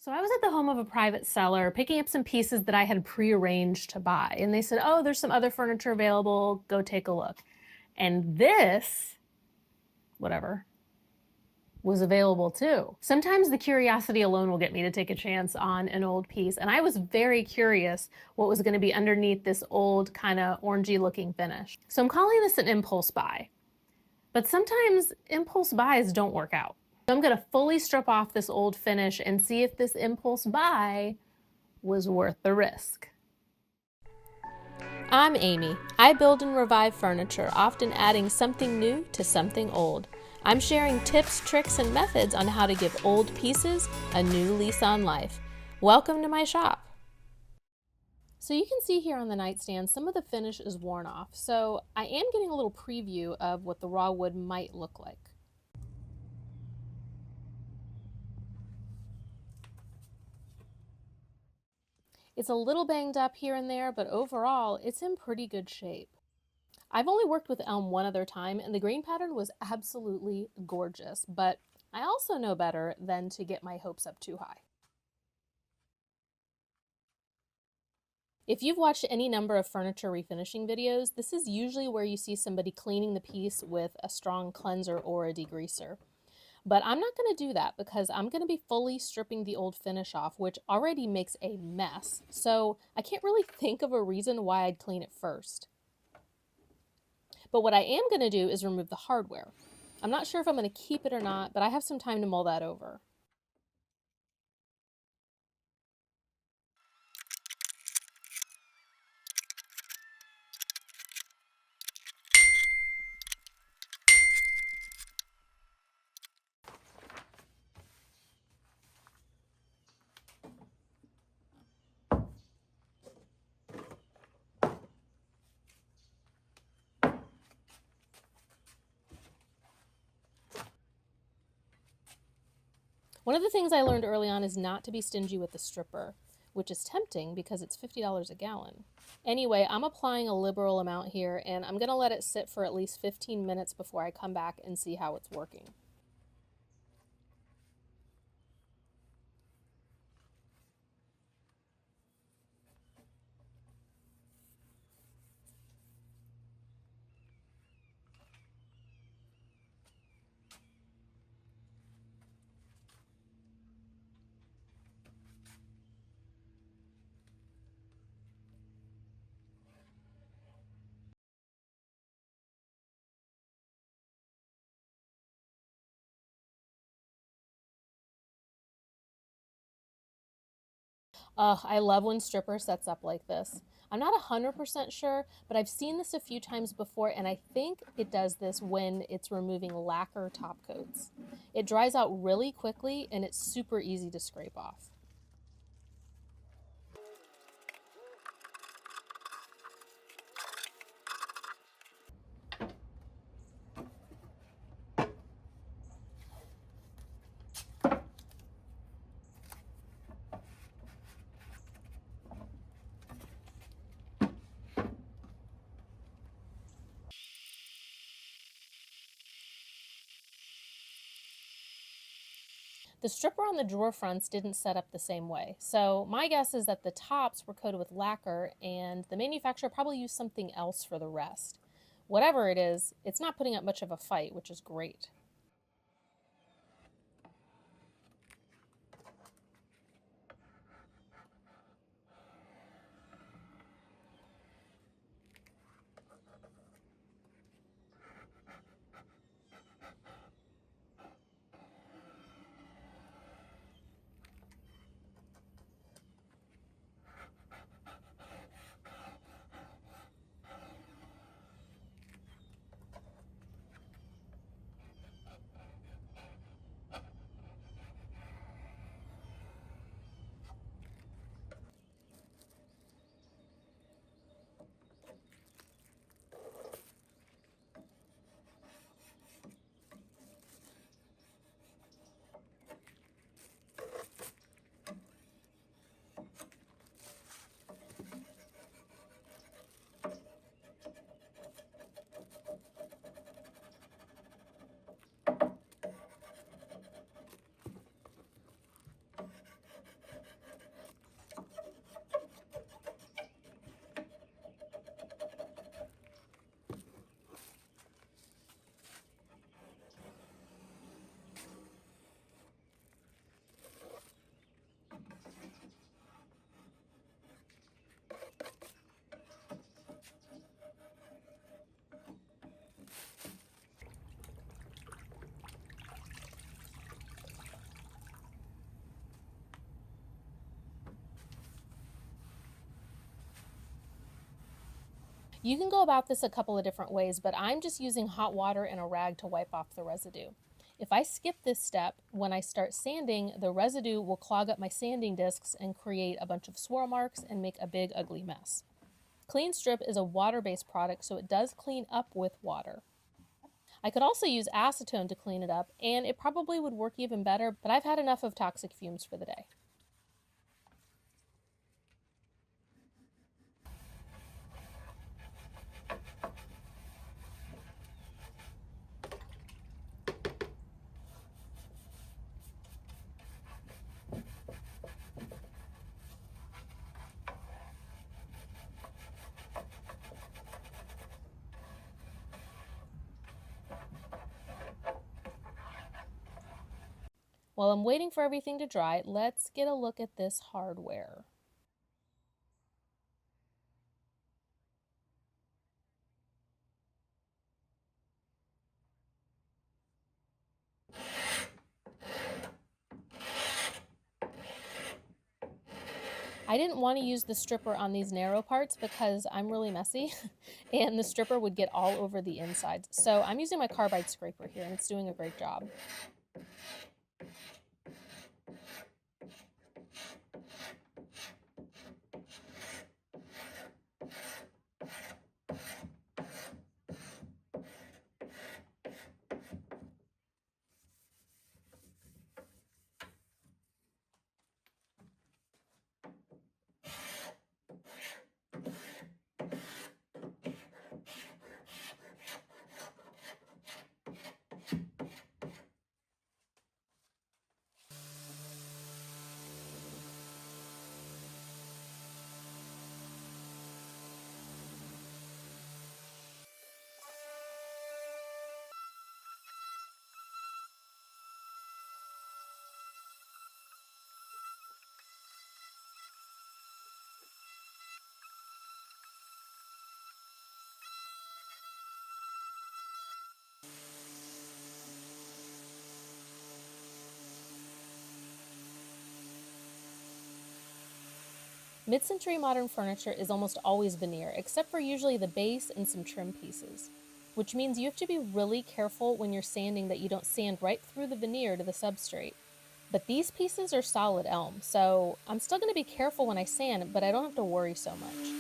So I was at the home of a private seller picking up some pieces that I had prearranged to buy. And they said, oh, there's some other furniture available. Go take a look. And this, whatever, was available too. Sometimes the curiosity alone will get me to take a chance on an old piece. And I was very curious what was going to be underneath this old kind of orangey looking finish. So I'm calling this an impulse buy. But sometimes impulse buys don't work out. So I'm gonna fully strip off this old finish and see if this impulse buy was worth the risk. I'm Amy. I build and revive furniture, often adding something new to something old. I'm sharing tips, tricks, and methods on how to give old pieces a new lease on life. Welcome to my shop. So you can see here on the nightstand, some of the finish is worn off. So I am getting a little preview of what the raw wood might look like. It's a little banged up here and there, but overall, it's in pretty good shape. I've only worked with elm one other time, and the grain pattern was absolutely gorgeous, but I also know better than to get my hopes up too high. If you've watched any number of furniture refinishing videos, this is usually where you see somebody cleaning the piece with a strong cleanser or a degreaser. But I'm not going to do that because I'm going to be fully stripping the old finish off, which already makes a mess. So I can't really think of a reason why I'd clean it first. But what I am going to do is remove the hardware. I'm not sure if I'm going to keep it or not, but I have some time to mull that over. One of the things I learned early on is not to be stingy with the stripper, which is tempting because it's $50 a gallon. Anyway, I'm applying a liberal amount here, and I'm going to let it sit for at least 15 minutes before I come back and see how it's working. I love when stripper sets up like this. I'm not 100% sure, but I've seen this a few times before, and I think it does this when it's removing lacquer top coats. It dries out really quickly, and it's super easy to scrape off. The stripper on the drawer fronts didn't set up the same way, so my guess is that the tops were coated with lacquer and the manufacturer probably used something else for the rest. Whatever it is, it's not putting up much of a fight, which is great. You can go about this a couple of different ways, but I'm just using hot water and a rag to wipe off the residue. If I skip this step, when I start sanding, the residue will clog up my sanding discs and create a bunch of swirl marks and make a big ugly mess. Clean Strip is a water-based product, so it does clean up with water. I could also use acetone to clean it up, and it probably would work even better, but I've had enough of toxic fumes for the day. While I'm waiting for everything to dry, let's get a look at this hardware. I didn't want to use the stripper on these narrow parts because I'm really messy and the stripper would get all over the insides. So I'm using my carbide scraper here and it's doing a great job. Mid-century modern furniture is almost always veneer, except for usually the base and some trim pieces, which means you have to be really careful when you're sanding that you don't sand right through the veneer to the substrate. But these pieces are solid elm, so I'm still going to be careful when I sand, but I don't have to worry so much.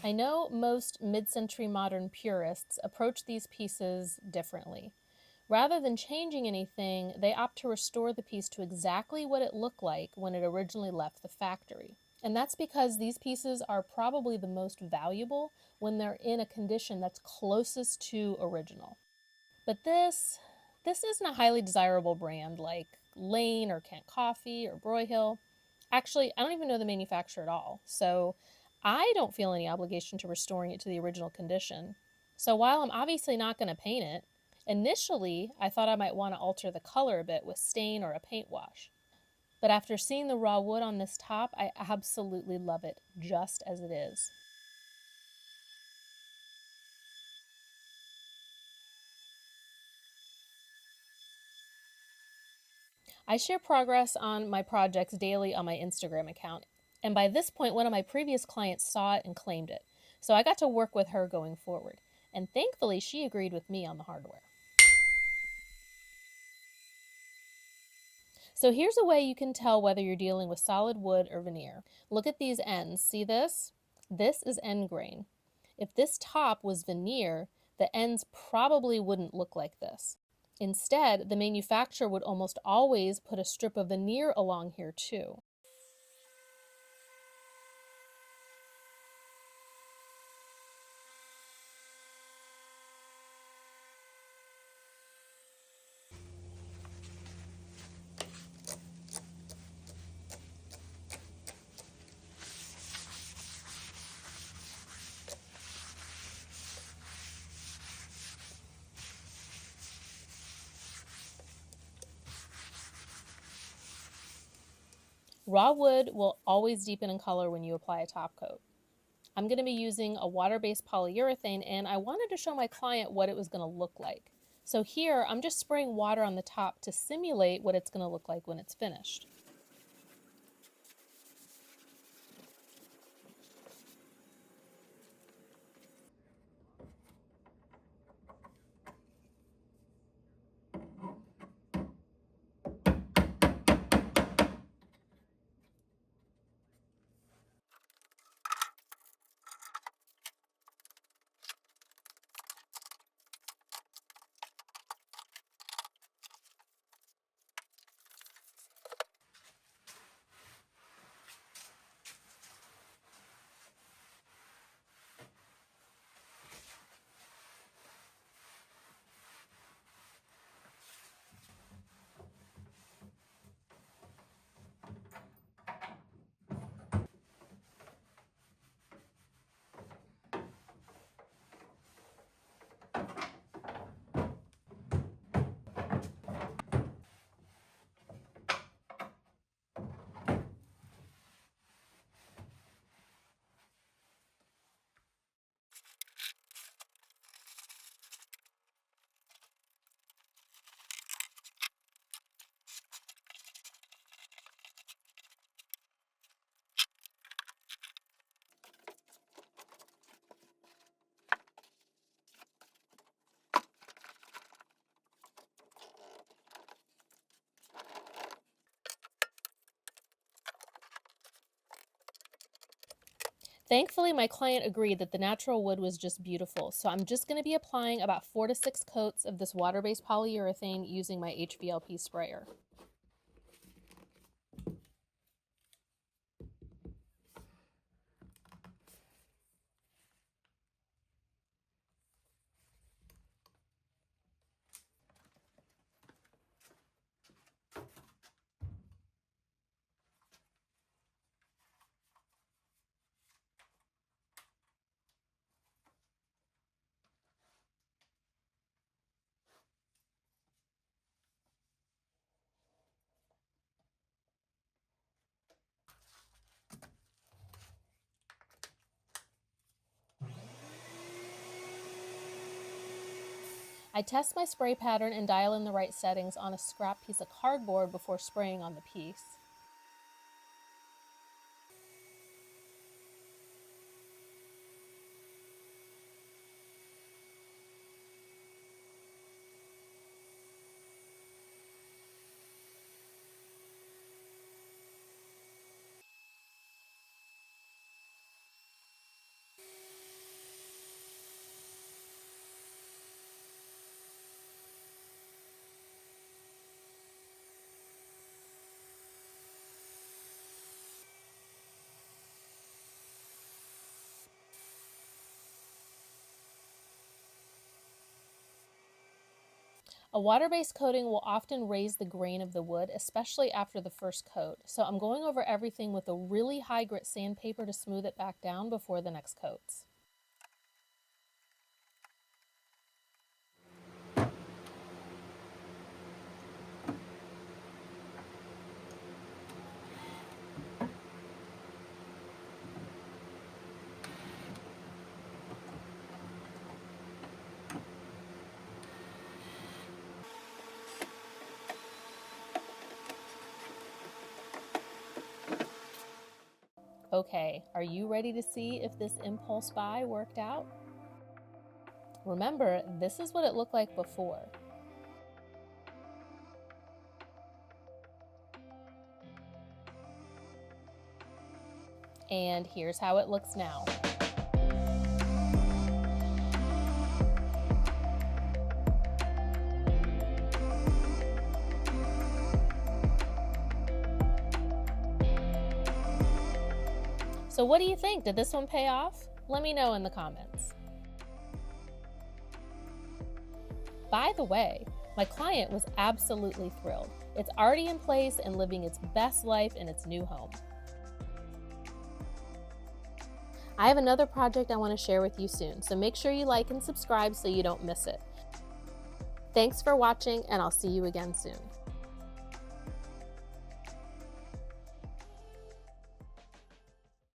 I know most mid-century modern purists approach these pieces differently. Rather than changing anything, they opt to restore the piece to exactly what it looked like when it originally left the factory. And that's because these pieces are probably the most valuable when they're in a condition that's closest to original. But this isn't a highly desirable brand like Lane or Kent Coffee or Broyhill. Actually, I don't even know the manufacturer at all, so I don't feel any obligation to restoring it to the original condition. So while I'm obviously not going to paint it, initially I thought I might want to alter the color a bit with stain or a paint wash. But after seeing the raw wood on this top, I absolutely love it just as it is. I share progress on my projects daily on my Instagram account, and by this point, one of my previous clients saw it and claimed it. So I got to work with her going forward, and thankfully, she agreed with me on the hardware. So here's a way you can tell whether you're dealing with solid wood or veneer. Look at these ends. See this? This is end grain. If this top was veneer, the ends probably wouldn't look like this. Instead, the manufacturer would almost always put a strip of veneer along here too. Raw wood will always deepen in color when you apply a top coat. I'm going to be using a water-based polyurethane, and I wanted to show my client what it was going to look like. So here, I'm just spraying water on the top to simulate what it's going to look like when it's finished. Thankfully, my client agreed that the natural wood was just beautiful, so I'm just going to be applying about 4 to 6 coats of this water-based polyurethane using my HVLP sprayer. I test my spray pattern and dial in the right settings on a scrap piece of cardboard before spraying on the piece. A water-based coating will often raise the grain of the wood, especially after the first coat. So I'm going over everything with a really high grit sandpaper to smooth it back down before the next coats. Okay, are you ready to see if this impulse buy worked out? Remember, this is what it looked like before. And here's how it looks now. So what do you think? Did this one pay off? Let me know in the comments. By the way, my client was absolutely thrilled. It's already in place and living its best life in its new home. I have another project I want to share with you soon, so make sure you like and subscribe so you don't miss it. Thanks for watching, and I'll see you again soon.